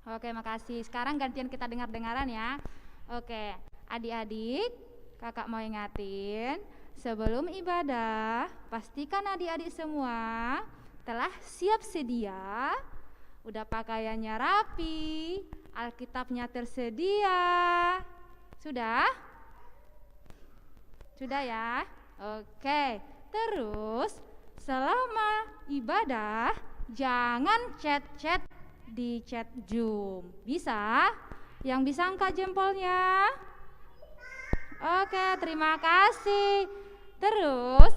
Oke, makasih. Sekarang gantian kita dengar-dengaran ya. Oke, adik-adik, kakak mau ingatin, sebelum ibadah, pastikan adik-adik semua telah siap sedia, udah pakaiannya rapi, Alkitabnya tersedia. Sudah? Sudah ya? Oke. Terus, selama ibadah jangan chat-chat di chat Zoom. Bisa? Yang bisa angkat jempolnya? Oke, terima kasih. Terus,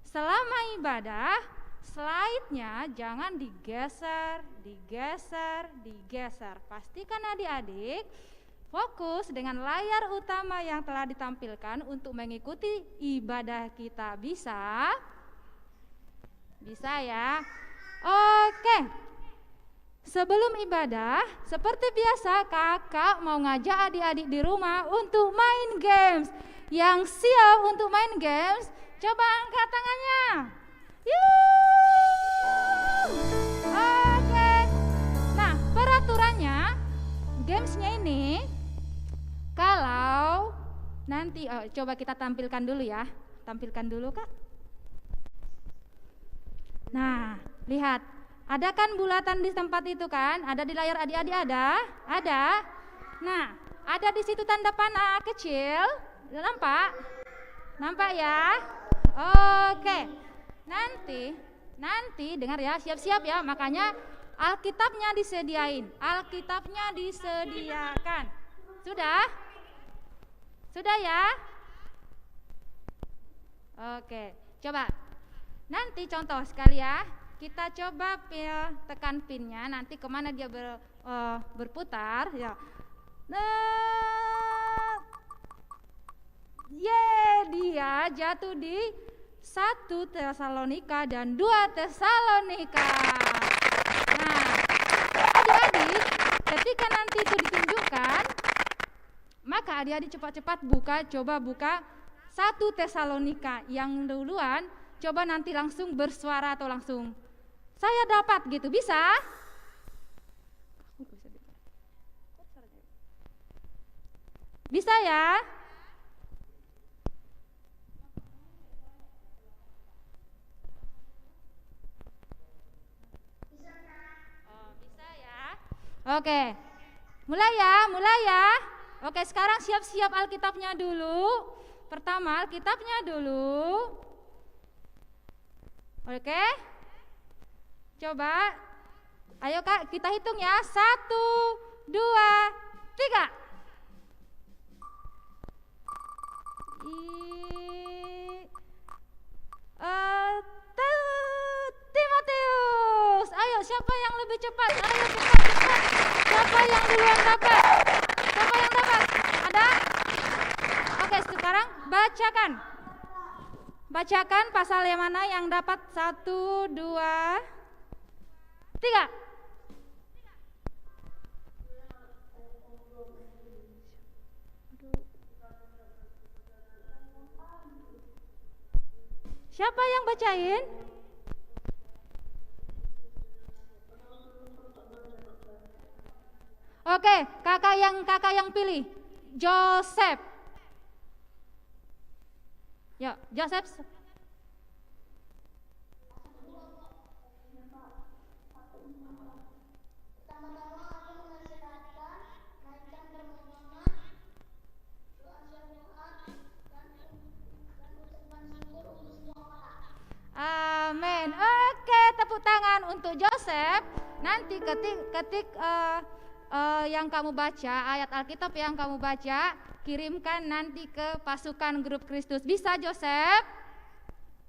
selama ibadah, slide-nya jangan digeser, digeser. Pastikan adik-adik fokus dengan layar utama yang telah ditampilkan untuk mengikuti ibadah kita. Bisa? Bisa ya? Oke. Sebelum ibadah, seperti biasa kakak mau ngajak adik-adik di rumah untuk main games. Yang siap untuk main games, coba angkat tangannya. Yuh. Oke. Nah, peraturannya, gamesnya ini, kalau nanti, coba kita tampilkan dulu ya. Tampilkan dulu Kak. Nah, lihat. Ada kan bulatan di tempat itu kan? Ada di layar adik-adik ada? Ada. Nah, ada di situ tanda panah kecil. Nampak? Nampak ya? Oke. Nanti dengar ya, siap-siap ya. Makanya Alkitabnya disediain. Alkitabnya disediakan. Sudah? Sudah ya? Oke. Coba. Nanti contoh sekali ya. Kita coba tekan pinnya, nanti kemana dia berputar ya. Nah, dia jatuh di 1 Tesalonika dan 2 Tesalonika. Nah, adik-adik, ketika nanti itu ditunjukkan, maka adik-adik cepat-cepat coba buka 1 Tesalonika. Yang duluan, coba nanti langsung bersuara atau langsung saya dapat gitu, bisa? Bisa ya? Oh, bisa ya. Oke. Mulai ya. Oke, sekarang siap-siap Alkitabnya dulu. Pertama Alkitabnya dulu. Oke. Coba, ayo Kak, kita hitung ya. 1, 2, 3. Timotius. Ayo, siapa yang lebih cepat? Ayo cepat. Siapa yang duluan dapat? Ada? Oke, sekarang bacakan pasal yang mana yang dapat 1, 2, 3. Siapa yang bacain? Oke, kakak yang pilih. Joseph. Yuk, Joseph. Amin. Oke, tepuk tangan untuk Joseph. Nanti ketik yang kamu baca, ayat Alkitab yang kamu baca, kirimkan nanti ke pasukan grup Kristus. Bisa Joseph?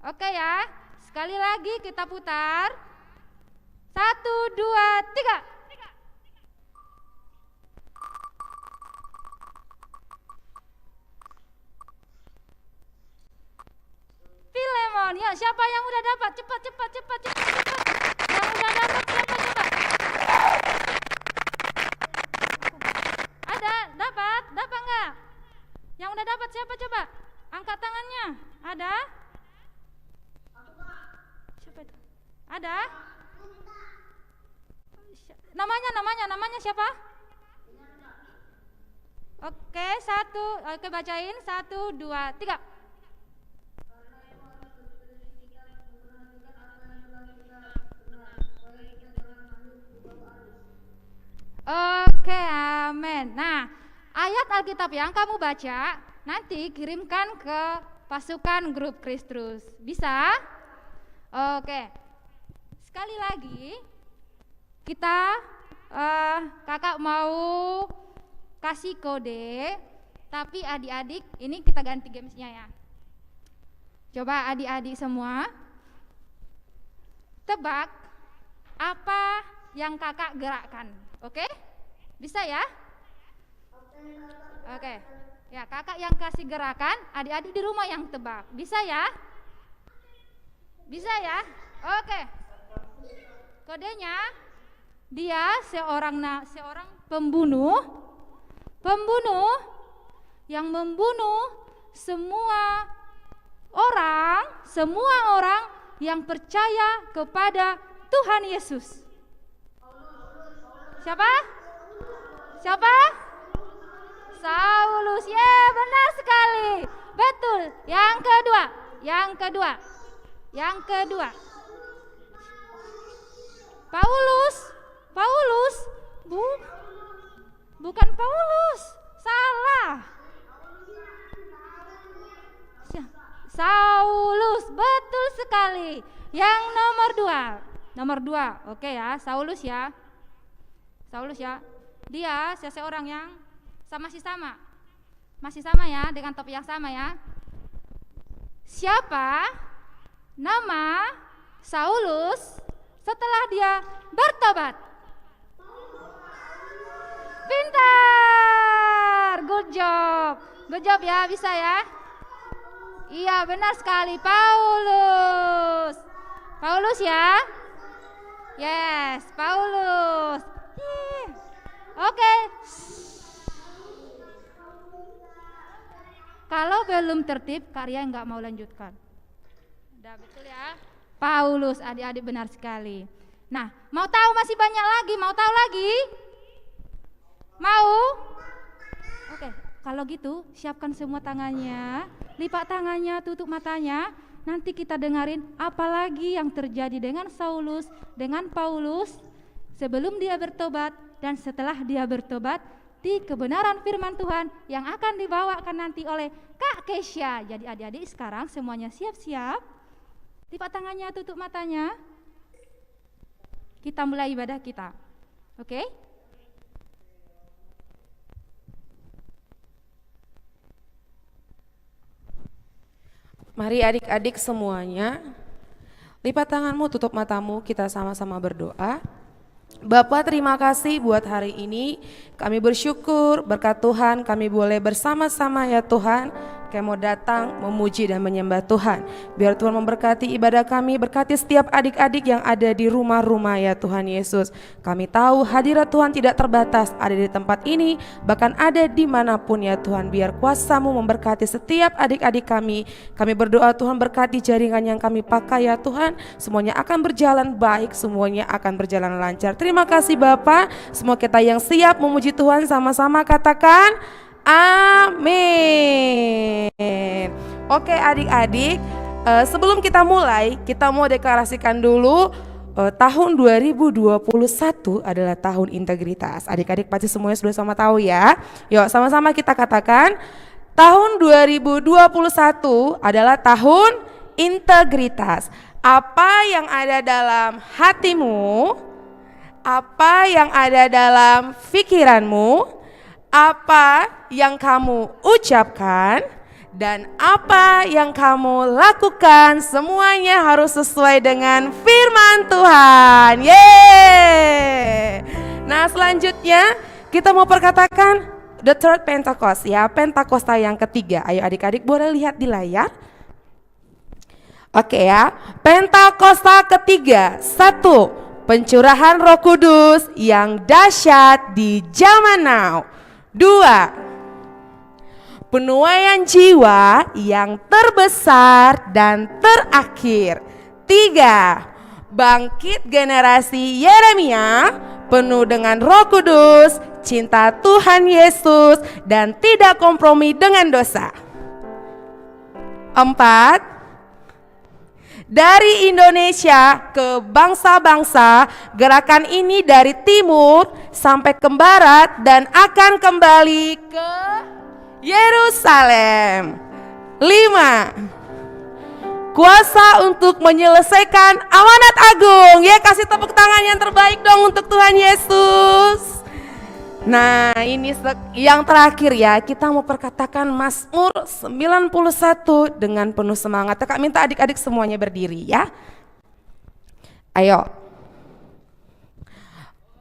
Oke ya. Sekali lagi kita putar. 1, 2, 3. Filemon, ya siapa yang udah dapat? Cepat. Yang udah dapat siapa cepat? Ada? Dapat enggak? Yang udah dapat siapa coba? Angkat tangannya. Ada? Siapa itu? Ada? Namanya siapa? Oke, bacain 1, 2, 3. Oke, amin. Nah, ayat Alkitab yang kamu baca nanti kirimkan ke pasukan grup Kristus. Bisa? Oke. Sekali lagi kita kakak mau kasih kode, tapi adik-adik ini kita ganti gamesnya ya. Coba adik-adik semua tebak apa yang kakak gerakkan. Oke? Bisa ya? Oke. Ya, kakak yang kasih gerakan, adik-adik di rumah yang tebak. Bisa ya? Bisa ya? Oke. Kodenya dia seorang pembunuh yang membunuh semua orang yang percaya kepada Tuhan Yesus. Siapa? Saulus. Ya, benar sekali. Betul. Yang kedua. Paulus. Bukan Paulus. Salah. Saulus. Betul sekali. Yang nomor dua. Oke ya, Saulus ya. Dia seseorang yang masih sama ya, dengan topik yang sama ya. Siapa nama Saulus setelah dia bertobat? Pintar, good job ya, bisa ya. Iya, benar sekali, Paulus ya. Yes, Paulus. Oke. Kalau belum tertib, Karya nggak mau lanjutkan. Udah betul ya, Paulus, adik-adik benar sekali. Nah, mau tahu masih banyak lagi? Mau tahu lagi? Mau? Oke, kalau gitu siapkan semua tangannya, lipat tangannya, tutup matanya. Nanti kita dengerin apa lagi yang terjadi dengan Saulus, dengan Paulus sebelum dia bertobat dan setelah dia bertobat di kebenaran firman Tuhan yang akan dibawakan nanti oleh Kak Kesha. Jadi adik-adik sekarang semuanya siap-siap, lipat tangannya, tutup matanya. Kita mulai ibadah kita. Oke? Mari adik-adik semuanya, lipat tanganmu, tutup matamu, kita sama-sama berdoa. Bapa, terima kasih buat hari ini. Kami bersyukur berkat Tuhan kami boleh bersama-sama ya Tuhan. Kami mau datang memuji dan menyembah Tuhan. Biar Tuhan memberkati ibadah kami, berkati setiap adik-adik yang ada di rumah-rumah ya Tuhan Yesus. Kami tahu hadirat Tuhan tidak terbatas, ada di tempat ini, bahkan ada dimanapun ya Tuhan. Biar kuasa-Mu memberkati setiap adik-adik kami. Kami berdoa Tuhan berkati jaringan yang kami pakai ya Tuhan. Semuanya akan berjalan baik, semuanya akan berjalan lancar. Terima kasih Bapa. Semua kita yang siap memuji Tuhan sama-sama katakan amin. Oke adik-adik, sebelum kita mulai, kita mau deklarasikan dulu tahun 2021 adalah tahun integritas. Adik-adik pasti semuanya sudah sama tahu ya. Yuk sama-sama kita katakan, tahun 2021 adalah tahun integritas. Apa yang ada dalam hatimu, apa yang ada dalam pikiranmu, apa yang kamu ucapkan, dan apa yang kamu lakukan, semuanya harus sesuai dengan firman Tuhan. Yeay! Nah selanjutnya kita mau perkatakan the third Pentecost ya, Pentakosta yang ketiga. Ayo adik-adik boleh lihat di layar. Oke ya, Pentakosta ketiga. 1. Pencurahan Roh Kudus yang dahsyat di zaman now. 2. Penuaian jiwa yang terbesar dan terakhir. 3. Bangkit generasi Yeremia, penuh dengan Roh Kudus, cinta Tuhan Yesus, dan tidak kompromi dengan dosa. 4. Dari Indonesia ke bangsa-bangsa, gerakan ini dari timur sampai ke barat dan akan kembali ke Yerusalem. 5. Kuasa untuk menyelesaikan amanat agung. Ya, kasih tepuk tangan yang terbaik dong untuk Tuhan Yesus. Nah, ini yang terakhir ya, kita mau perkatakan Mazmur 91 dengan penuh semangat. Kak minta adik-adik semuanya berdiri ya. Ayo.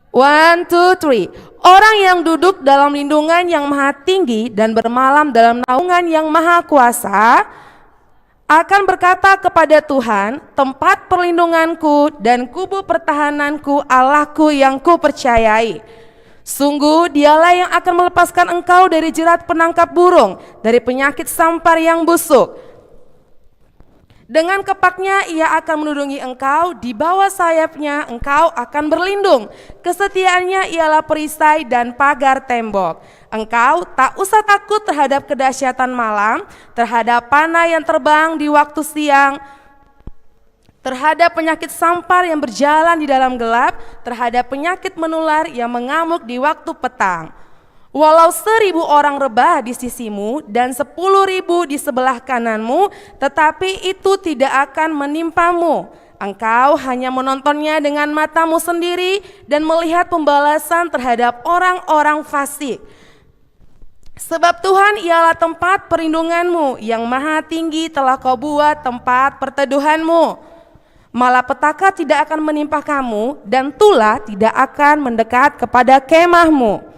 1, 2, 3. Orang yang duduk dalam lindungan yang maha tinggi dan bermalam dalam naungan yang maha kuasa akan berkata kepada Tuhan, tempat perlindunganku dan kubu pertahananku, Allahku yang kupercayai. Sungguh dialah yang akan melepaskan engkau dari jerat penangkap burung, dari penyakit sampar yang busuk. Dengan kepaknya ia akan menudungi engkau, di bawah sayapnya engkau akan berlindung. Kesetiaannya ialah perisai dan pagar tembok. Engkau tak usah takut terhadap kedahsyatan malam, terhadap panah yang terbang di waktu siang, terhadap penyakit sampar yang berjalan di dalam gelap, terhadap penyakit menular yang mengamuk di waktu petang. Walau 1.000 orang rebah di sisimu dan 10.000 di sebelah kananmu, tetapi itu tidak akan menimpamu. Engkau hanya menontonnya dengan matamu sendiri dan melihat pembalasan terhadap orang-orang fasik. Sebab Tuhan ialah tempat perlindunganmu, yang maha tinggi telah kau buat tempat perteduhanmu. Malapetaka tidak akan menimpa kamu, dan tulah tidak akan mendekat kepada kemahmu.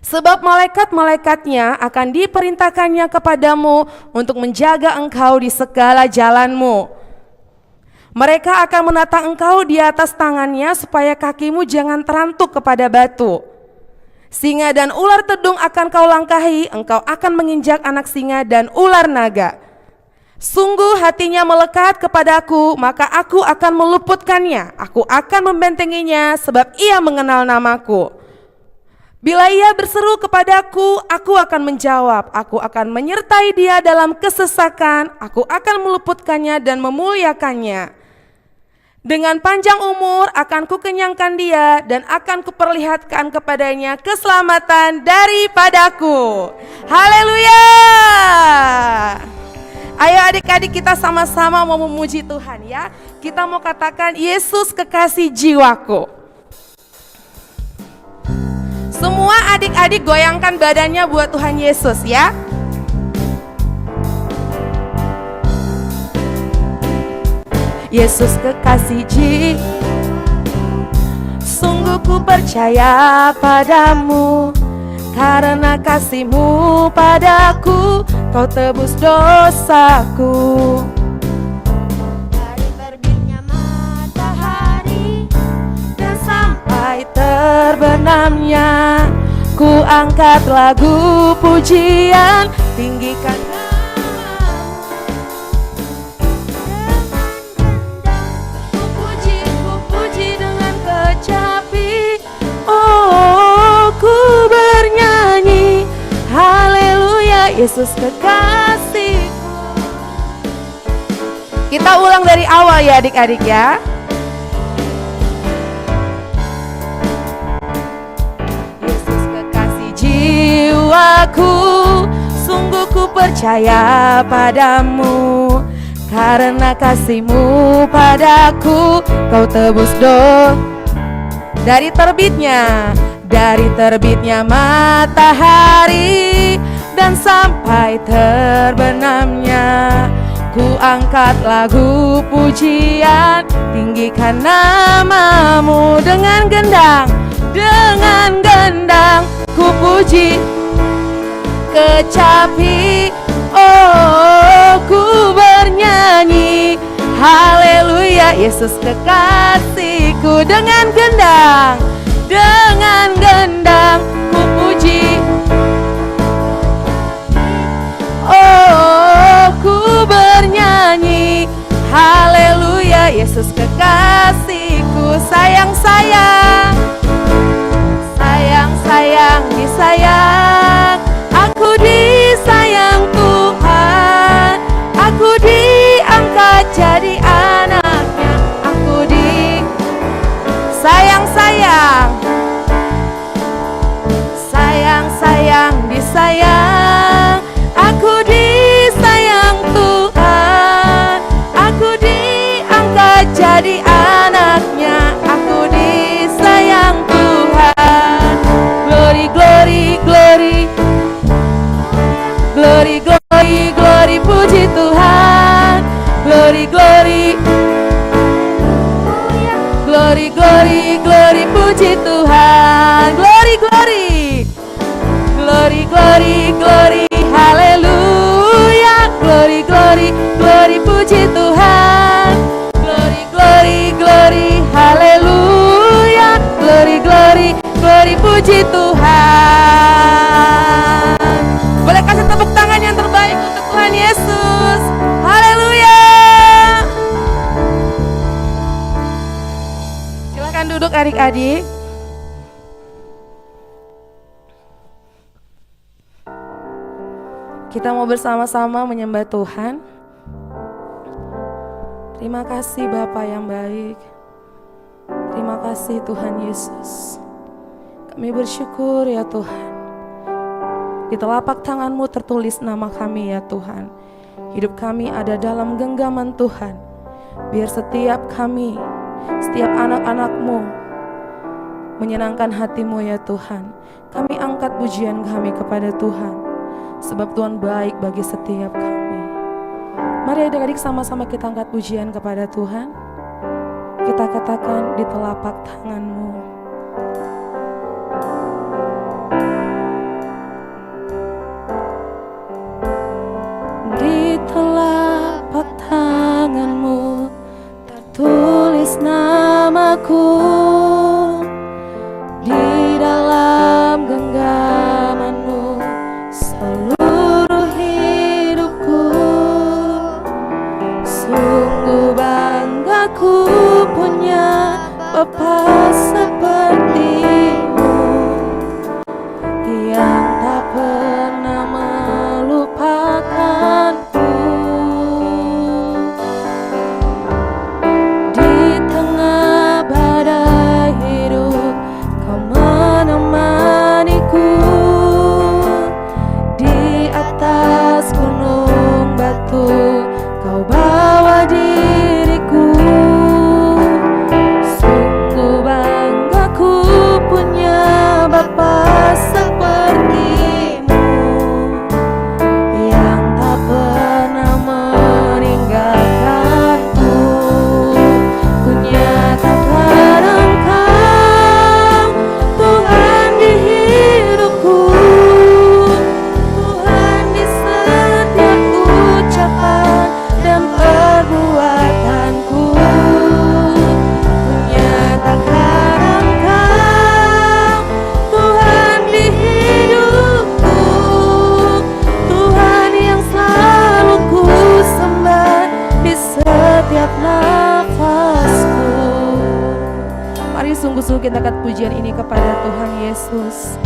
Sebab malaikat-malaikatnya akan diperintahkannya kepadamu untuk menjaga engkau di segala jalanmu. Mereka akan menata engkau di atas tangannya supaya kakimu jangan terantuk kepada batu. Singa dan ular tedung akan kau langkahi, engkau akan menginjak anak singa dan ular naga. Sungguh hatinya melekat kepadaku, maka aku akan meluputkannya. Aku akan membentenginya sebab ia mengenal namaku. Bila ia berseru kepadaku, aku akan menjawab. Aku akan menyertai dia dalam kesesakan. Aku akan meluputkannya dan memuliakannya. Dengan panjang umur akan kukenyangkan dia dan akan kuperlihatkan kepadanya keselamatan daripadaku. Haleluya! Ayo adik-adik, kita sama-sama mau memuji Tuhan ya. Kita mau katakan, Yesus kekasih jiwaku. Semua adik-adik goyangkan badannya buat Tuhan Yesus ya. Yesus kekasih jiwa, sungguh ku percaya padamu. Karena kasih-Mu padaku, Kau tebus dosaku. Dari terbitnya matahari Dan sampai terbenamnya, ku angkat lagu pujian, tinggikan ku puji dengan kecapi. Oh, ku bernyanyi haleluya, Yesus kekasihku. Kita ulang dari awal ya adik-adik ya. Yesus kekasih jiwaku, sungguh ku percaya padamu. Karena kasih-Mu padaku, Kau tebus dosa. Dari terbitnya matahari dan sampai terbenamnya, ku angkat lagu pujian, tinggikan namamu. Dengan gendang ku puji kecapi. Oh, ku bernyanyi haleluya, Yesus kekasihku. Dengan gendang ku puji. Oh, ku bernyanyi haleluya, Yesus kekasihku. Sayang-sayang disayang, aku disayang Tuhan. Aku diangkat jadi anaknya, aku disayang Tuhan. Glory, glory, glory, glory, glory, glory, puji Tuhan. Glory, glory, glory, glory, glory, puji Tuhan. Glory, glory, glory, glory, glory, haleluya. Glory, glory, glory, puji Tuhan. Glory, glory, glory, haleluya. Glory, glory, glory, puji Tuhan. Boleh kasih tepuk tangan yang terbaik untuk Tuhan Yesus. Haleluya. Silakan duduk adik-adik. Kita mau bersama-sama menyembah Tuhan. Terima kasih Bapa yang baik. Terima kasih Tuhan Yesus. Kami bersyukur ya Tuhan. Di telapak tangan-Mu tertulis nama kami ya Tuhan. Hidup kami ada dalam genggaman Tuhan. Biar setiap kami, setiap anak-anak-Mu menyenangkan hati-Mu ya Tuhan. Kami angkat pujian kami kepada Tuhan. Sebab Tuhan baik bagi setiap kami. Mari adik-adik sama-sama kita angkat pujian kepada Tuhan. Kita katakan di telapak tangan-Mu. Di telapak tangan-Mu tertulis namaku. Di dalam genggaman-Mu seluruh hidupku. Sungguh bangga ku punya Bapa seperti-Mu, yang tak pernah melupakanku. Di tengah badai hidup Kau menemaniku. Di atas gunung batu Kau bawa diriku. Sungguh bangga ku punya Bapa seperti-Mu, yang tak pernah meninggalkanku. Ku nyatakan Engkau Tuhan di hidupku. Tuhan di setiap ucapan dan perbuatanku. Ku nyatakan Engkau Tuhan di hidupku. Tuhan yang selalu ku sembah di setiap nafasku. Mari sungguh-sungguh kita angkat pujian ini kepada Tuhan Yesus.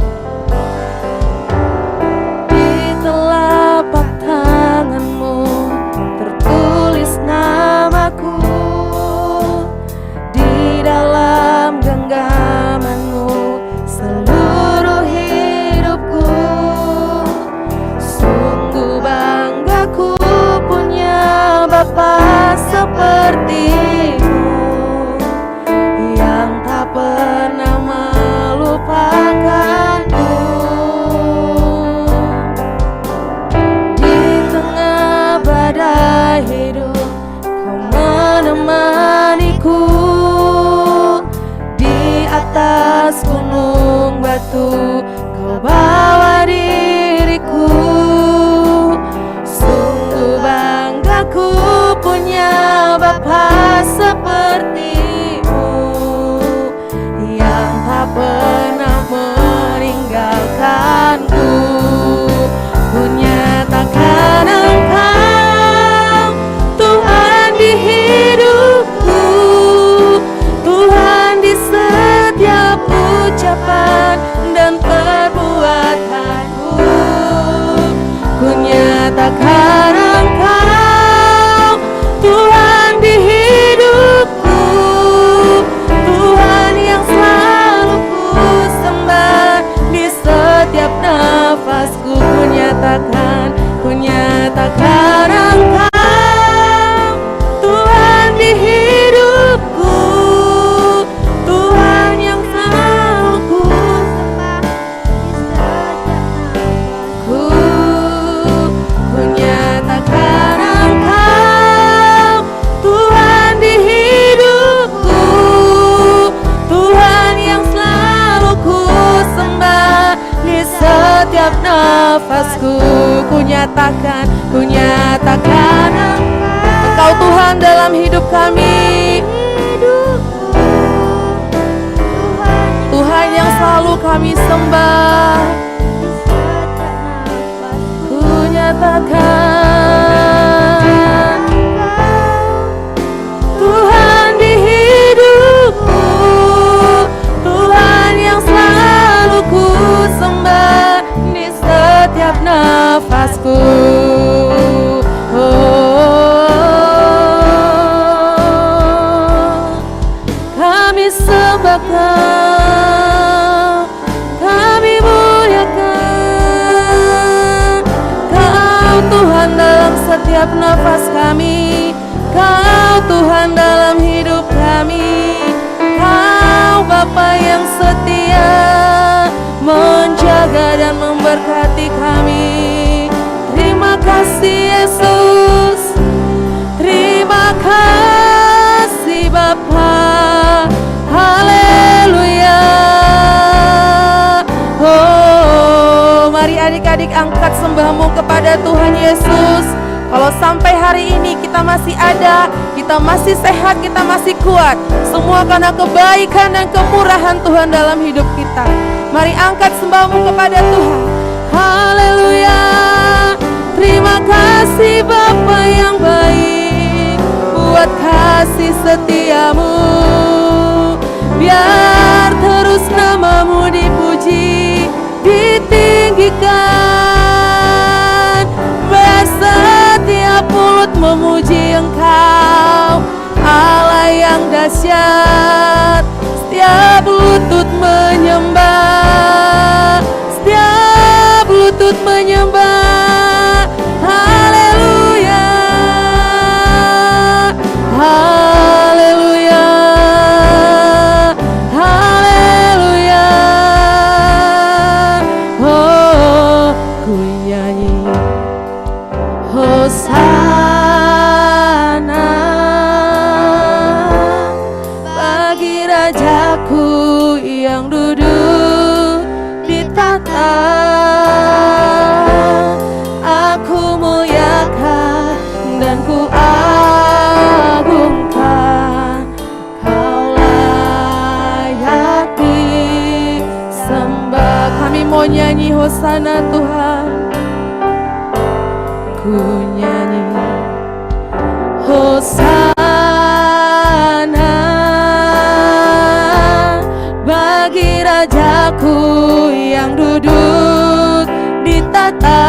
Di telapak tangan-Mu tertulis namaku. Di dalam genggaman-Mu seluruh hidupku. Sungguh bangga ku punya Bapa seperti-Mu, yang tak pernah melupakanku. nyatakan Engkau Tuhan di hidupku, Tuhan yang selalu ku sembah di setiap nafasku. Ku nyatakan Engkau Tuhan di hidupku, Tuhan yang selalu ku sembah di setiap nafasku. Ku nyatakan Engkau Tuhan dalam hidup kami, Tuhan yang selalu kami sembah. Ku nyatakan Tuhan di hidupku, Tuhan yang selalu ku sembah di setiap nafasku. Kami sembah Kau, kami muliakan Kau Tuhan dalam setiap nafas kami, Kau Tuhan dalam hidup kami, Kau Bapa yang setia menjaga dan memberkati kami. Terima kasih Yesus, terima kasih Bapa. Haleluya. Oh, mari adik-adik angkat sembahmu kepada Tuhan Yesus. Kalau sampai hari ini kita masih ada, kita masih sehat, kita masih kuat, semua karena kebaikan dan kemurahan Tuhan dalam hidup kita. Mari angkat sembahmu kepada Tuhan. Haleluya. Terima kasih Bapa yang baik, buat kasih setiamu. Biar terus namamu dipuji, ditinggikan. Biar setiap mulut memuji Engkau, Allah yang dahsyat. Setiap lutut menyembah, setiap lutut menyembah. Haleluya, haleluya, haleluya. Oh, ku nyanyi Hosana bagi Rajaku yang duduk di tahta. Aku muliakan dan ku agungkan, Kau layak disembah. Kami mau nyanyi Hosana Tuhan. Ku nyanyi Hosana bagi Rajaku yang duduk di tahta.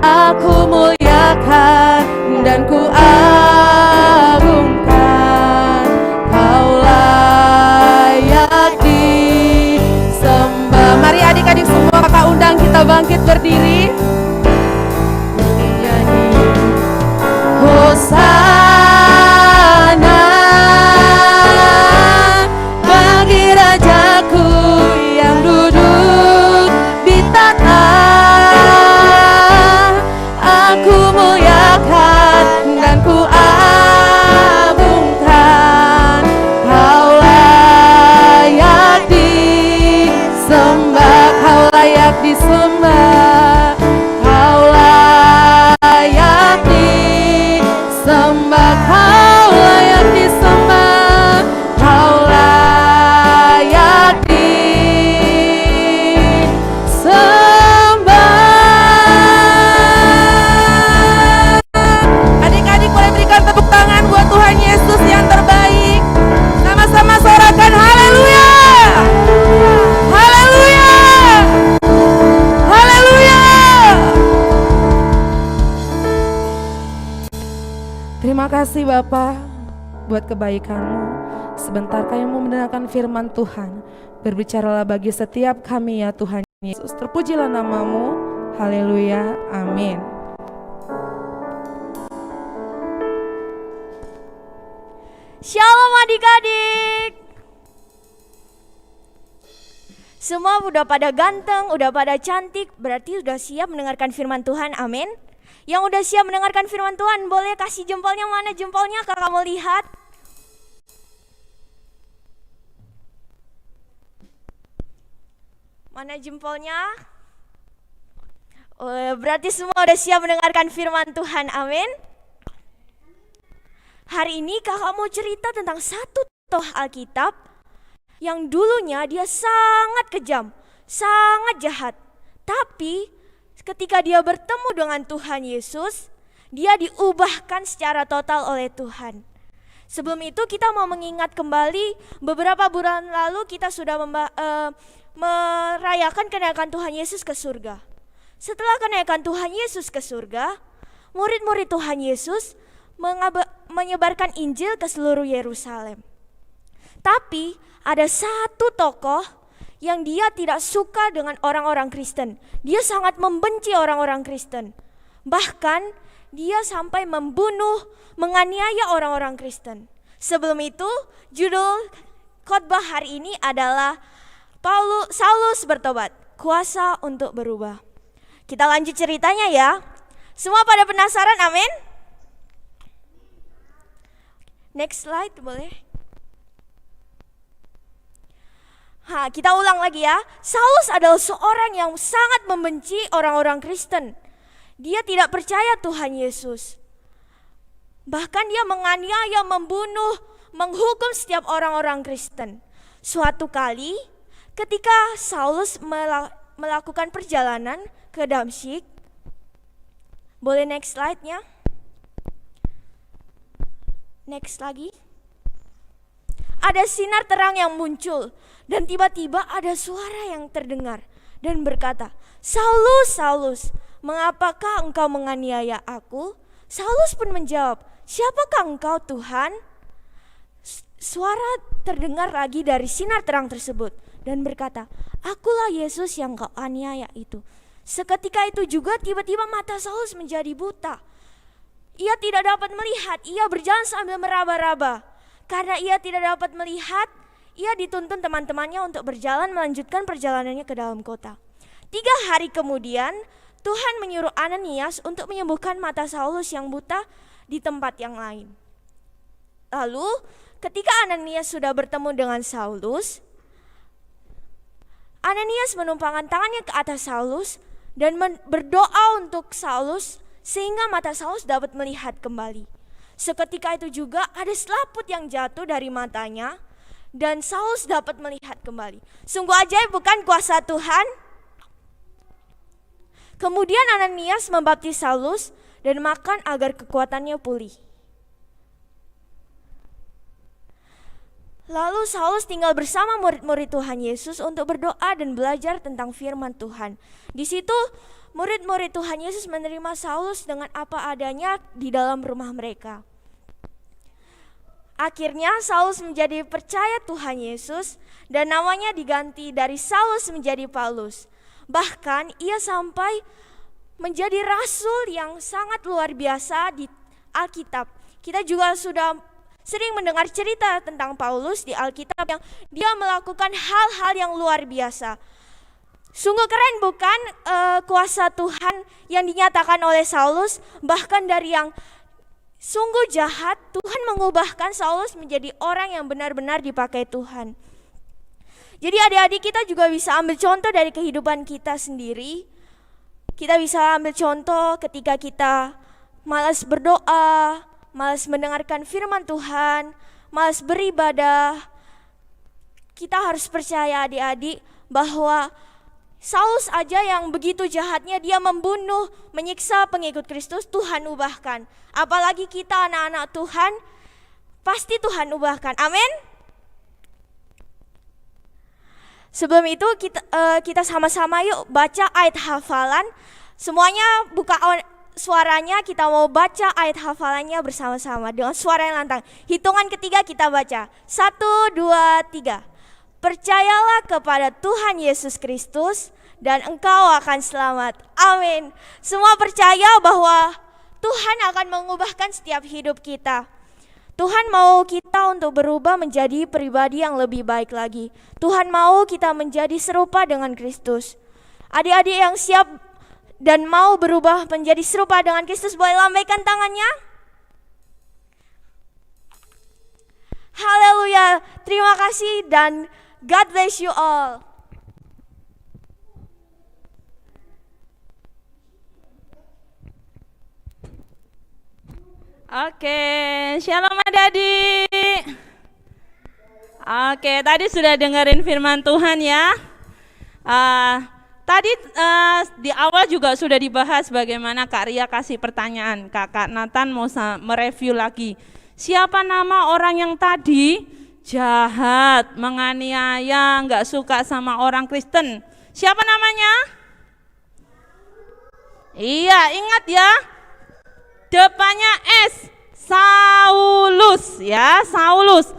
Aku muliakan dan ku agungkan, Kau layak disembah. Mari adik-adik semua kakak undang kita bangkit berdiri. Nyanyi Hosana bagi Rajaku yang duduk di tahta. Aku muliakan dan ku agungkan, Kau layak disembah. Kau layak disembah, Kau layak disembah, Kau layak disembah, Kau layak disembah. Adik-adik boleh berikan tepuk tangan buat Tuhan Yesus yang terbaik. Sama-sama sorakan haleluya. Haleluya. Haleluya. Terima kasih Bapa buat kebaikan-Mu. Sebentar kami mau mendengarkan firman Tuhan. Berbicaralah bagi setiap kami ya Tuhan. Yesus. Terpujilah namamu. Haleluya. Amin. Shalom adik-adik. Semua udah pada ganteng, udah pada cantik, berarti udah siap mendengarkan firman Tuhan, amin. Yang udah siap mendengarkan firman Tuhan, boleh kasih jempolnya, mana jempolnya kakak mau lihat. Mana jempolnya? Oh, berarti semua udah siap mendengarkan firman Tuhan, amin. Hari ini kakak mau cerita tentang satu tokoh Alkitab yang dulunya dia sangat kejam, sangat jahat. Tapi ketika dia bertemu dengan Tuhan Yesus, dia diubahkan secara total oleh Tuhan. Sebelum itu kita mau mengingat kembali beberapa bulan lalu kita sudah merayakan kenaikan Tuhan Yesus ke surga. Setelah kenaikan Tuhan Yesus ke surga, murid-murid Tuhan Yesus menyebarkan Injil ke seluruh Yerusalem. Tapi ada satu tokoh yang dia tidak suka dengan orang-orang Kristen. Dia sangat membenci orang-orang Kristen. Bahkan dia sampai membunuh, menganiaya orang-orang Kristen. Sebelum itu, judul khotbah hari ini adalah Saulus bertobat, kuasa untuk berubah. Kita lanjut ceritanya ya. Semua pada penasaran, amin? Next slide boleh. Kita ulang lagi ya. Saulus adalah seorang yang sangat membenci orang-orang Kristen. Dia tidak percaya Tuhan Yesus. Bahkan dia menganiaya, membunuh, menghukum setiap orang-orang Kristen. Suatu kali ketika Saulus melakukan perjalanan ke Damsyik. Boleh next slide-nya? Next lagi. Ada sinar terang yang muncul dan tiba-tiba ada suara yang terdengar dan berkata, "Saulus, Saulus, mengapakah engkau menganiaya aku?" Saulus pun menjawab, "Siapakah engkau, Tuhan?" Suara terdengar lagi dari sinar terang tersebut dan berkata, "Akulah Yesus yang kau aniaya itu." Seketika itu juga tiba-tiba mata Saulus menjadi buta. Ia tidak dapat melihat, ia berjalan sambil meraba-raba. Karena ia tidak dapat melihat, ia dituntun teman-temannya untuk berjalan melanjutkan perjalanannya ke dalam kota. 3 hari kemudian, Tuhan menyuruh Ananias untuk menyembuhkan mata Saulus yang buta di tempat yang lain. Lalu, ketika Ananias sudah bertemu dengan Saulus, Ananias menumpangkan tangannya ke atas Saulus dan berdoa untuk Saulus sehingga mata Saulus dapat melihat kembali. Seketika itu juga ada selaput yang jatuh dari matanya dan Saulus dapat melihat kembali. Sungguh ajaib bukan kuasa Tuhan? Kemudian Ananias membaptis Saulus dan makan agar kekuatannya pulih. Lalu Saulus tinggal bersama murid-murid Tuhan Yesus untuk berdoa dan belajar tentang firman Tuhan. Di situ murid-murid Tuhan Yesus menerima Saulus dengan apa adanya di dalam rumah mereka. Akhirnya Saulus menjadi percaya Tuhan Yesus dan namanya diganti dari Saulus menjadi Paulus. Bahkan ia sampai menjadi rasul yang sangat luar biasa di Alkitab. Kita juga sudah sering mendengar cerita tentang Paulus di Alkitab yang dia melakukan hal-hal yang luar biasa. Sungguh keren bukan kuasa Tuhan yang dinyatakan oleh Saulus, bahkan dari yang sungguh jahat, Tuhan mengubahkan Saulus menjadi orang yang benar-benar dipakai Tuhan. Jadi adik-adik kita juga bisa ambil contoh dari kehidupan kita sendiri. Kita bisa ambil contoh ketika kita malas berdoa, malas mendengarkan firman Tuhan, malas beribadah. Kita harus percaya adik-adik bahwa Saulus aja yang begitu jahatnya dia membunuh, menyiksa pengikut Kristus, Tuhan ubahkan. Apalagi kita anak-anak Tuhan, pasti Tuhan ubahkan. Amin. Sebelum itu kita sama-sama yuk baca ayat hafalan. Semuanya buka suaranya, kita mau baca ayat hafalannya bersama-sama dengan suara yang lantang. Hitungan ketiga kita baca. 1, 2, 3. Percayalah kepada Tuhan Yesus Kristus dan engkau akan selamat. Amin. Semua percaya bahwa Tuhan akan mengubahkan setiap hidup kita. Tuhan mau kita untuk berubah menjadi pribadi yang lebih baik lagi. Tuhan mau kita menjadi serupa dengan Kristus. Adik-adik yang siap dan mau berubah menjadi serupa dengan Kristus, boleh lambaikan tangannya. Haleluya. Terima kasih dan God bless you all. Oke, shalom adik-adik. Oke, tadi sudah dengerin firman Tuhan ya. Tadi di awal juga sudah dibahas bagaimana Kak Ria kasih pertanyaan. Kakak Nathan mau mereview lagi. Siapa nama orang yang tadi jahat, menganiaya, nggak suka sama orang Kristen? Siapa namanya? Iya, ingat ya. Depannya S, Saulus ya, Saulus.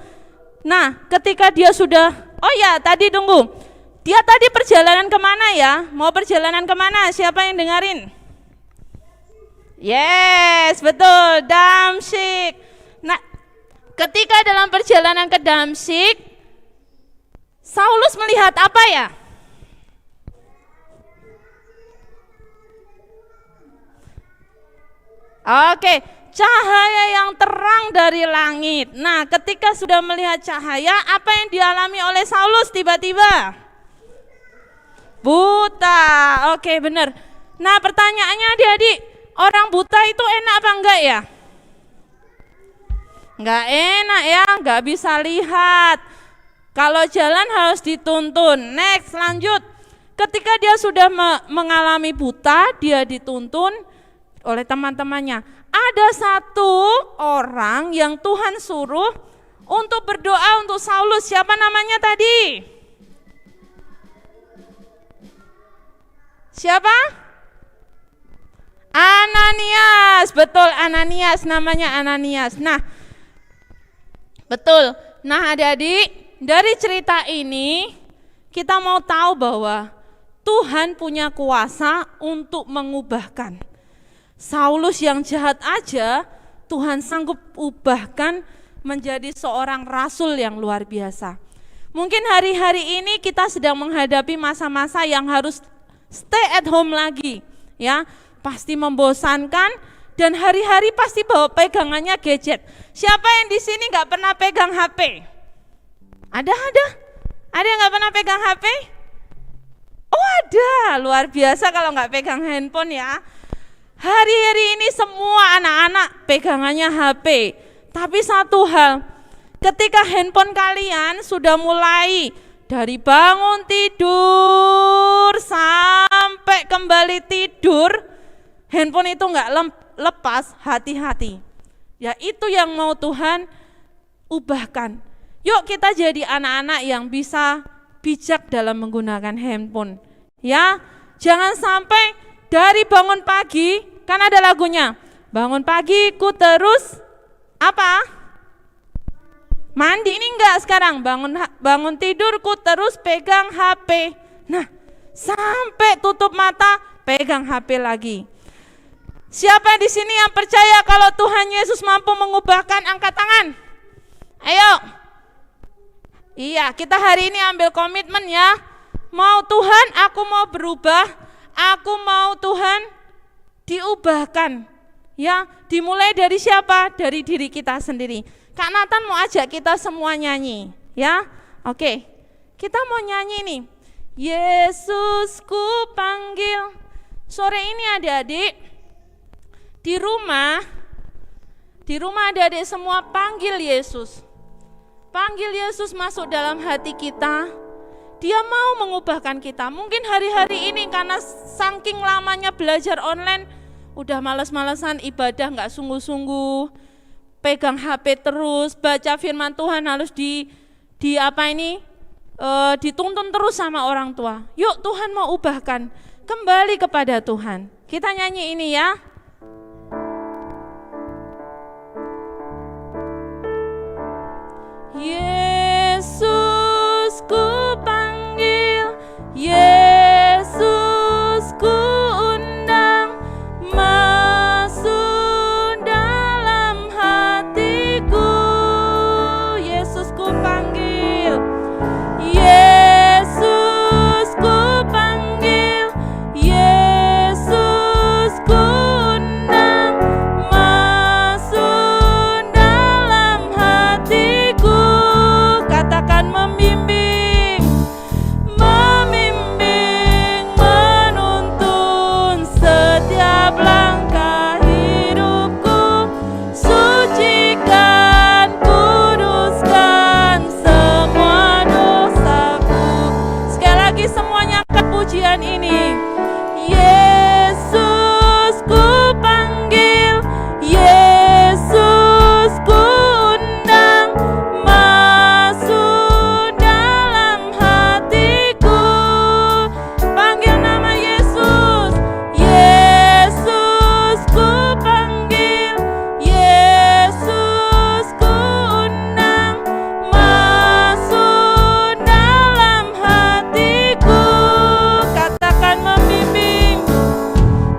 Nah, ketika dia sudah, oh ya tadi tunggu, dia tadi perjalanan kemana ya? Mau perjalanan kemana? Siapa yang dengerin? Yes, betul, Damsyik. Nah, ketika dalam perjalanan ke Damsyik, Saulus melihat apa ya? Oke, cahaya yang terang dari langit. Nah, ketika sudah melihat cahaya, apa yang dialami oleh Saulus tiba-tiba? Buta. Oke, benar. Nah, pertanyaannya adik-adik, orang buta itu enak apa enggak ya? Enggak enak ya, enggak bisa lihat. Kalau jalan harus dituntun. Next, lanjut. Ketika dia sudah mengalami buta, dia dituntun oleh teman-temannya. Ada satu orang yang Tuhan suruh untuk berdoa untuk Saulus. Siapa namanya tadi? Siapa? Ananias. Betul, Ananias, namanya Ananias. Nah, betul. Nah, adik-adik, dari cerita ini kita mau tahu bahwa Tuhan punya kuasa untuk mengubahkan. Saulus yang jahat aja Tuhan sanggup ubahkan menjadi seorang rasul yang luar biasa. Mungkin hari-hari ini kita sedang menghadapi masa-masa yang harus stay at home lagi, ya, pasti membosankan dan hari-hari pasti bawa pegangannya gadget. Siapa yang di sini nggak pernah pegang HP? Ada yang nggak pernah pegang HP? Oh ada, luar biasa kalau nggak pegang handphone ya. Hari-hari ini semua anak-anak pegangannya HP. Tapi satu hal, ketika handphone kalian sudah mulai dari bangun tidur sampai kembali tidur, handphone itu enggak lepas, hati-hati. Ya itu yang mau Tuhan ubahkan. Yuk kita jadi anak-anak yang bisa bijak dalam menggunakan handphone. Ya, jangan sampai dari bangun pagi, kan ada lagunya, bangun pagi ku terus apa? Mandi. Ini enggak sekarang, bangun tidurku terus pegang HP. Nah, sampai tutup mata pegang HP lagi. Siapa di sini yang percaya kalau Tuhan Yesus mampu mengubahkan? Angkat tangan. Ayo. Iya, kita hari ini ambil komitmen ya. Mau Tuhan, aku mau berubah. Aku mau Tuhan diubahkan. Ya, dimulai dari siapa? Dari diri kita sendiri. Kak Nathan mau ajak kita semua nyanyi, ya. Oke. Kita mau nyanyi nih. Yesus ku panggil. Sore ini adik-adik di rumah adik-adik semua panggil Yesus. Panggil Yesus masuk dalam hati kita. Dia mau mengubahkan kita. Mungkin hari-hari ini karena saking lamanya belajar online, udah malas-malasan ibadah, nggak sungguh-sungguh, pegang HP terus, baca firman Tuhan harus dituntun terus sama orang tua. Yuk Tuhan mau ubahkan, kembali kepada Tuhan. Kita nyanyi ini ya. Yesus ku panggil, Yesus Yesus ku panggil, Yesus ku undang, masuk dalam hatiku. Panggil nama Yesus, Yesus ku panggil, Yesus ku undang, masuk dalam hatiku. Katakan membimbing,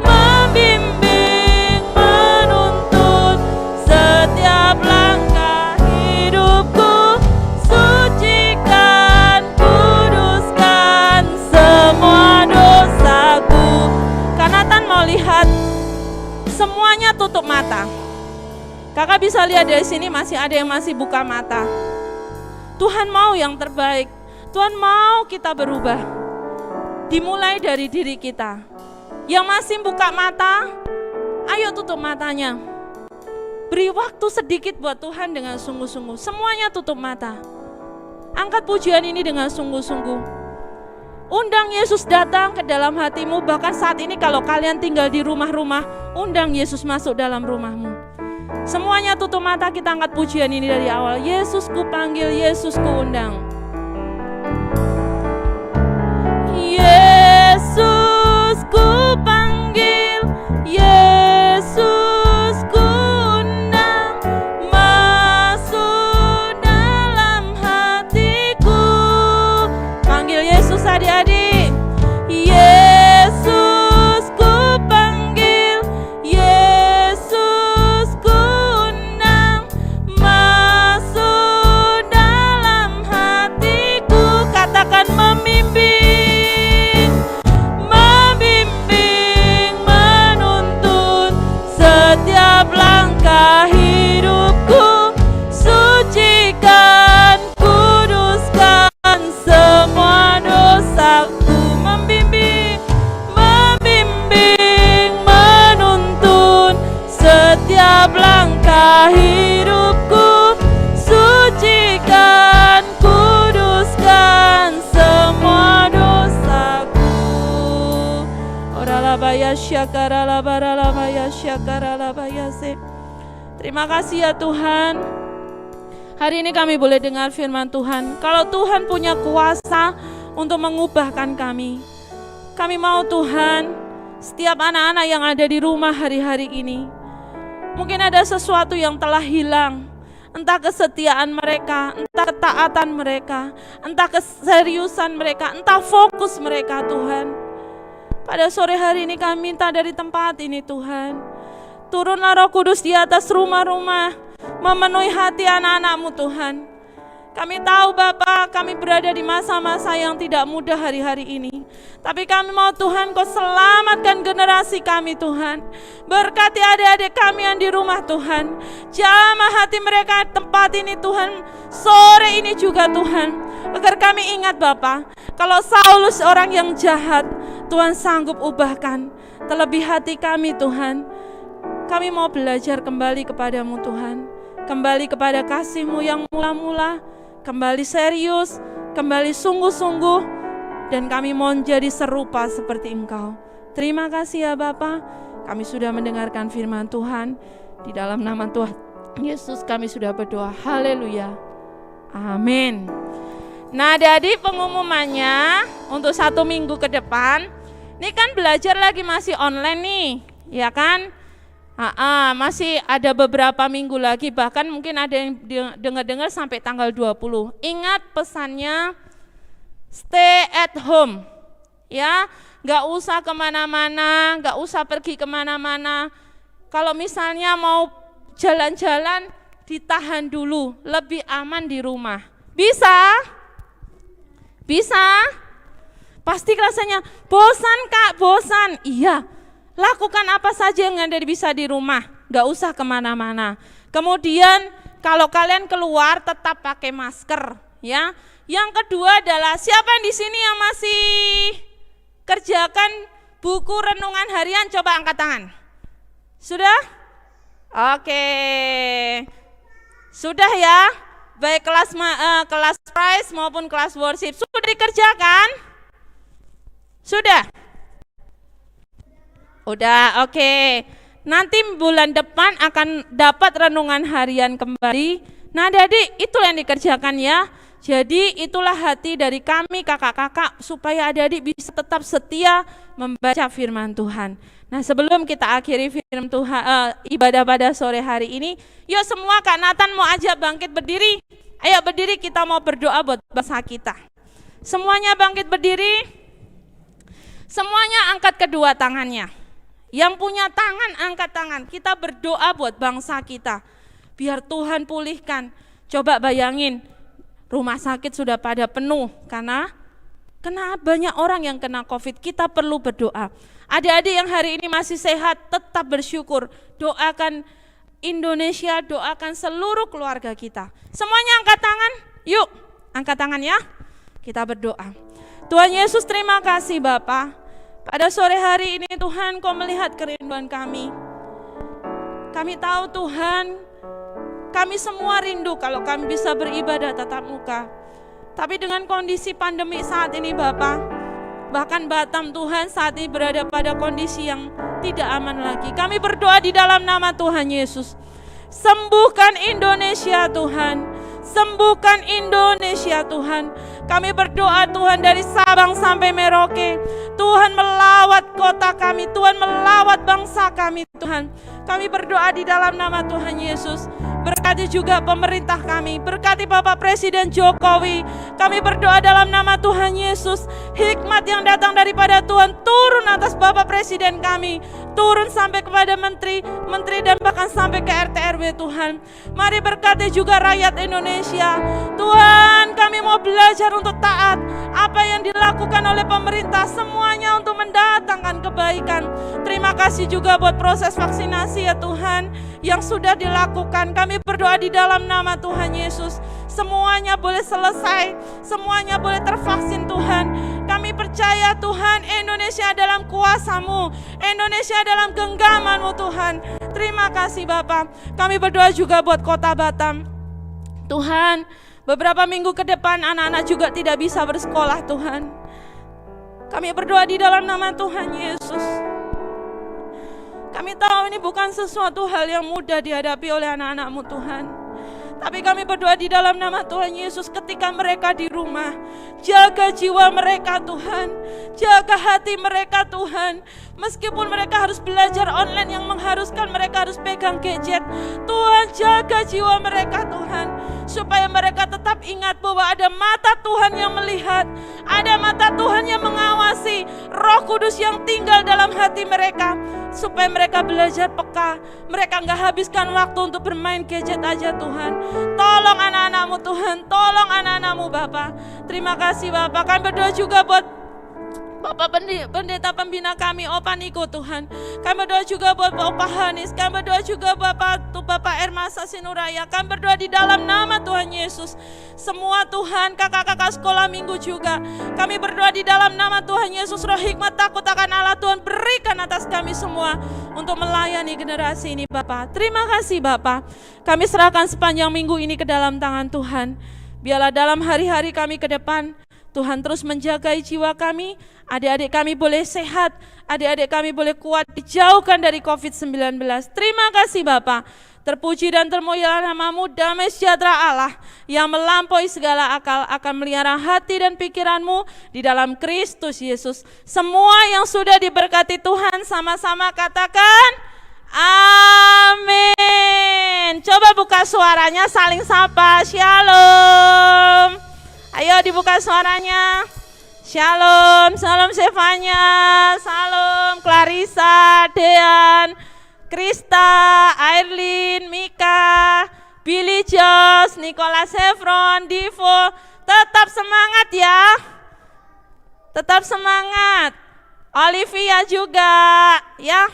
membimbing, menuntun setiap langkah hidupku, sucikan, kuduskan semua dosaku. Kanatan mau lihat, semuanya tutup mata. Kakak bisa lihat dari sini masih ada yang masih buka mata. Tuhan mau yang terbaik. Tuhan mau kita berubah. Dimulai dari diri kita. Yang masih buka mata, ayo tutup matanya. Beri waktu sedikit buat Tuhan dengan sungguh-sungguh. Semuanya tutup mata. Angkat pujian ini dengan sungguh-sungguh. Undang Yesus datang ke dalam hatimu. Bahkan saat ini kalau kalian tinggal di rumah-rumah, undang Yesus masuk dalam rumahmu. Semuanya tutup mata, kita angkat pujian ini dari awal. Yesus ku panggil, Yesus ku undang. Yesus ku panggil, Yesus ku undang, masuk dalam hatiku. Panggil Yesus adik-adik. Yesus ku panggil, Yesus ku undang, masuk dalam hatiku. Katakan membimbing, membimbing, menuntun setiap langkah hidupku, sucikan, kuduskan semua dosaku. Membimbing, membimbing, menuntun setiap langkah hidupku, sucikan, kuduskan semua dosaku. Oralabaya syakaralabaralabaya syakaralabayase. Terima kasih ya Tuhan. Hari ini kami boleh dengar firman Tuhan. Kalau Tuhan punya kuasa untuk mengubahkan kami, kami mau Tuhan, setiap anak-anak yang ada di rumah hari-hari ini, mungkin ada sesuatu yang telah hilang. Entah kesetiaan mereka, entah ketaatan mereka, entah keseriusan mereka, entah fokus mereka Tuhan. Pada sore hari ini kami minta dari tempat ini Tuhan, turunlah Roh Kudus di atas rumah-rumah, memenuhi hati anak-anak-Mu Tuhan. Kami tahu Bapa, kami berada di masa-masa yang tidak mudah hari-hari ini. Tapi kami mau Tuhan Kau selamatkan generasi kami Tuhan. Berkati adik-adik kami yang di rumah Tuhan. Jamah hati mereka tempat ini Tuhan. Sore ini juga Tuhan. Agar kami ingat Bapa, kalau Saulus orang yang jahat, Tuhan sanggup ubahkan. Terlebih hati kami Tuhan. Kami mau belajar kembali kepadamu Tuhan. Kembali kepada kasih-Mu yang mula-mula. Kembali serius, kembali sungguh-sungguh, dan kami mau menjadi serupa seperti Engkau. Terima kasih ya Bapa, kami sudah mendengarkan firman Tuhan. Di dalam nama Tuhan Yesus kami sudah berdoa. Haleluya. Amin. Nah adik-adik, pengumumannya untuk 1 minggu ke depan, ini kan belajar lagi masih online nih, ya kan? Masih ada beberapa minggu lagi, bahkan mungkin ada yang dengar-dengar sampai tanggal 20. Ingat pesannya, stay at home, ya, nggak usah kemana-mana, nggak usah pergi kemana-mana. Kalau misalnya mau jalan-jalan, ditahan dulu, lebih aman di rumah. Bisa? Bisa? Pasti rasanya bosan Kak, bosan. Iya. Lakukan apa saja yang ada bisa di rumah, gak usah kemana-mana. Kemudian kalau kalian keluar tetap pakai masker, ya. Yang kedua adalah siapa yang di sini yang masih kerjakan buku renungan harian? Coba angkat tangan. Sudah? Oke. Sudah ya. Baik kelas prize maupun kelas worship sudah dikerjakan? Sudah. Udah, oke. Nanti bulan depan akan dapat renungan harian kembali. Nah, adik-adik, itulah yang dikerjakan ya. Jadi itulah hati dari kami kakak-kakak supaya adik-adik bisa tetap setia membaca firman Tuhan. Nah, sebelum kita akhiri firman Tuhan ibadah pada sore hari ini, yuk semua Kak Nathan mau ajak bangkit berdiri. Ayo berdiri, kita mau berdoa buat bangsa kita. Semuanya bangkit berdiri. Semuanya angkat kedua tangannya. Yang punya tangan angkat tangan. Kita berdoa buat bangsa kita. Biar Tuhan pulihkan. Coba bayangin, rumah sakit sudah pada penuh karena banyak orang yang kena COVID. Kita perlu berdoa. Adik-adik yang hari ini masih sehat, tetap bersyukur. Doakan Indonesia, doakan seluruh keluarga kita. Semuanya angkat tangan. Yuk, angkat tangan ya. Kita berdoa. Tuhan Yesus, terima kasih Bapa. Pada sore hari ini Tuhan, Kau melihat kerinduan kami. Kami tahu Tuhan, kami semua rindu kalau kami bisa beribadah tatap muka. Tapi dengan kondisi pandemi saat ini Bapa, bahkan Batam Tuhan saat ini berada pada kondisi yang tidak aman lagi. Kami berdoa di dalam nama Tuhan Yesus. Sembuhkan Indonesia Tuhan. Sembuhkan Indonesia Tuhan. Kami berdoa Tuhan dari Sabang sampai Merauke. Tuhan melawat kota kami, Tuhan melawat bangsa kami Tuhan. Kami berdoa di dalam nama Tuhan Yesus. Berkati juga pemerintah kami, berkati Bapak Presiden Jokowi. Kami berdoa dalam nama Tuhan Yesus. Hikmat yang datang daripada Tuhan turun atas Bapak Presiden kami, turun sampai kepada menteri dan bahkan sampai ke RT RW Tuhan. Mari berkati juga rakyat Indonesia. Tuhan, kami mau belajar untuk taat. Apa yang dilakukan oleh pemerintah semuanya untuk mendatangkan kebaikan. Terima kasih juga buat proses vaksinasi ya Tuhan yang sudah dilakukan. Kami berdoa di dalam nama Tuhan Yesus. Semuanya boleh selesai, semuanya boleh tervaksin Tuhan. Kami percaya Tuhan, Indonesia dalam kuasa-Mu, Indonesia dalam genggaman-Mu Tuhan. Terima kasih Bapa. Kami berdoa juga buat kota Batam. Tuhan, beberapa minggu ke depan anak-anak juga tidak bisa bersekolah Tuhan. Kami berdoa di dalam nama Tuhan Yesus. Kami tahu ini bukan sesuatu hal yang mudah dihadapi oleh anak-anak-Mu Tuhan. Tapi kami berdoa di dalam nama Tuhan Yesus ketika mereka di rumah. Jaga jiwa mereka Tuhan. Jaga hati mereka Tuhan. Meskipun mereka harus belajar online yang mengharuskan mereka harus pegang gadget. Tuhan jaga jiwa mereka Tuhan. Supaya mereka tetap ingat bahwa ada mata Tuhan yang melihat. Ada mata Tuhan yang mengawasi. Roh Kudus yang tinggal dalam hati mereka. Supaya mereka belajar peka. Mereka gak habiskan waktu untuk bermain gadget aja Tuhan. Tolong anak-anak-Mu Tuhan. Tolong anak-anak-Mu Bapa. Terima kasih Bapa. Kami berdoa juga buat Bapak pendeta pembina kami, Opa Niko Tuhan. Kami berdoa juga buat Bapak Hanis. Kami berdoa juga buat Bapak Ermasa Sinuraya. Kami berdoa di dalam nama Tuhan Yesus. Semua Tuhan, kakak-kakak sekolah minggu juga. Kami berdoa di dalam nama Tuhan Yesus. Roh hikmat takut akan Allah Tuhan berikan atas kami semua untuk melayani generasi ini Bapak. Terima kasih Bapak. Kami serahkan sepanjang minggu ini ke dalam tangan Tuhan. Biarlah dalam hari-hari kami ke depan Tuhan terus menjagai jiwa kami, adik-adik kami boleh sehat, adik-adik kami boleh kuat, dijauhkan dari COVID-19. Terima kasih Bapa. Terpuji dan termulialah nama-Mu, damai sejahtera Allah yang melampaui segala akal akan melihara hati dan pikiranmu di dalam Kristus Yesus. Semua yang sudah diberkati Tuhan sama-sama katakan amin. Coba buka suaranya, saling sapa, shalom. Ayo dibuka suaranya. Shalom, salam Sevanya, salam Clarissa, Dean, Krista, Airlin, Mika, Billy Jos, Nicholas Hefron, Divo. Tetap semangat ya. Tetap semangat. Olivia juga ya.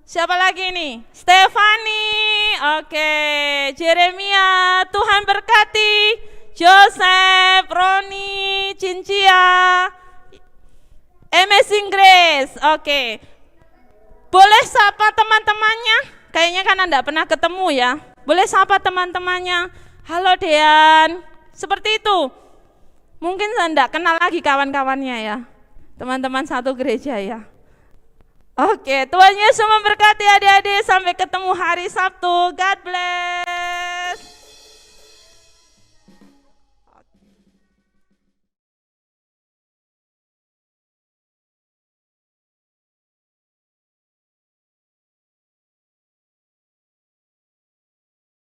Siapa lagi nih? Stefani. Oke, Jeremia. Tuhan berkati. Joseph, Roni, Cincia, Amazing Grace. Oke. Boleh sapa teman-temannya? Kayaknya kan Anda pernah ketemu ya. Boleh sapa teman-temannya. Halo Dean. Seperti itu. Mungkin Anda kenal lagi kawan-kawannya ya. Teman-teman satu gereja ya. Oke, Tuhan Yesus memberkati adik-adik. Sampai ketemu hari Sabtu. God bless.